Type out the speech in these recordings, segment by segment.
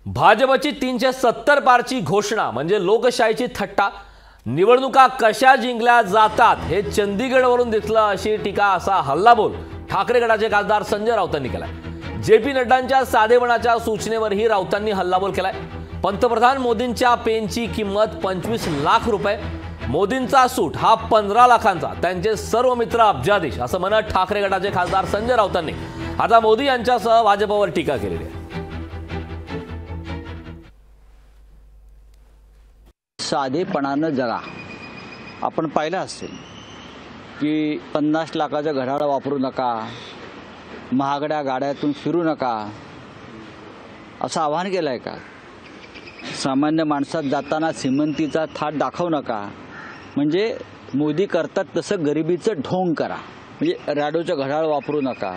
भाजपची 370 पारची घोषणा म्हणजे लोकशाहीची थट्टा। निवडणुका कशा जिंकल्या जातात हे चंदीगडवरून दिसलं अशी टीका, असा हल्लाबोल ठाकरे गटाचे खासदार संजय राऊतांनी केलाय। जेपी नड्डांच्या साधेपणाच्या सूचनेवरही राऊतांनी हल्लाबोल केलाय। पंतप्रधान मोदींच्या पेनची किंमत 25 लाख रुपये, मोदींचा सूट हा 15 लाखांचा, त्यांचे सर्व मित्र अब्जाधीश, असं म्हणत ठाकरे गटाचे खासदार संजय राऊतांनी आता मोदी यांच्यासह भाजपवर टीका केलेली आहे। साधेपणानं जगा। आपण पाहिलं असेल की 50 लाखाचं घड्याळ वापरू नका, महागड्या गाड्यातून फिरू नका, असं आवाहन केलं आहे का? सामान्य माणसात जाताना श्रीमंतीचा थाट दाखवू नका, म्हणजे मोदी करतात तसं गरिबीचं ढोंग करा, म्हणजे रॅडोचं घड्याळ वापरू नका।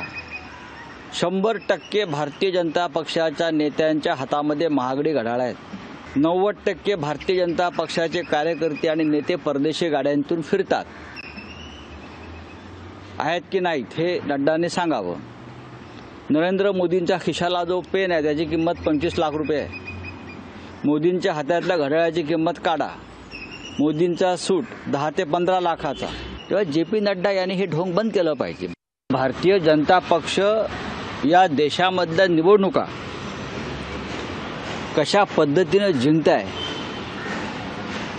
100% भारतीय जनता पक्षाच्या नेत्यांच्या हातामध्ये महागडी घड्याळ आहेत। 90% भारतीय जनता पक्षाचे कार्यकर्ते आणि नेते परदेशी गाड्यांतून फिरतात आहेत की नाहीत हे नड्डांनी सांगावं। नरेंद्र मोदींच्या खिशाला जो पेन आहे त्याची किंमत 25 लाख रुपये आहे। मोदींच्या हातातल्या घड्याळाची किंमत काढा। मोदींचा सूट 10 ते 15 लाखाचा। तेव्हा जेपी नड्डा यांनी हे ढोंग बंद केलं पाहिजे। भारतीय जनता पक्ष या देशामधल्या निवडणुका कशा पद्धतीने जिंकताय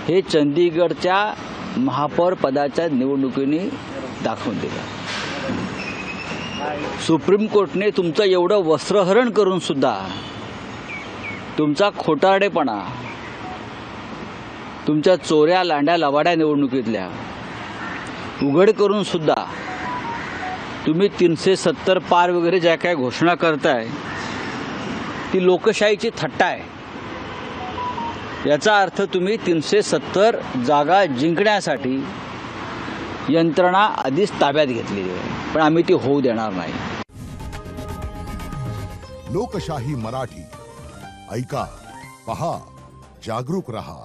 हे चंदीगडच्या महापौर पदाच्या निवडणुकीने दाखवून दिलं। सुप्रीम कोर्टने तुमचं एवढं वस्त्रहरण करून सुद्धा तुमचा खोटारडेपणा, तुमच्या चोऱ्या लांड्या लवाड्या निवडणुकीतल्या उघड करून सुद्धा तुम्ही 370 पार वगैरे ज्या काय घोषणा करताय ती लोकशाहीची थट्टा आहे। याचा अर्थ तुम्ही 370 जागा जिंकण्यासाठी यंत्रणा आधीच ताब्यात घेतलेली आहे, पण आम्ही ती होऊ देणार नाही। लोकशाही मराठी ऐका, पहा, जागरूक रहा।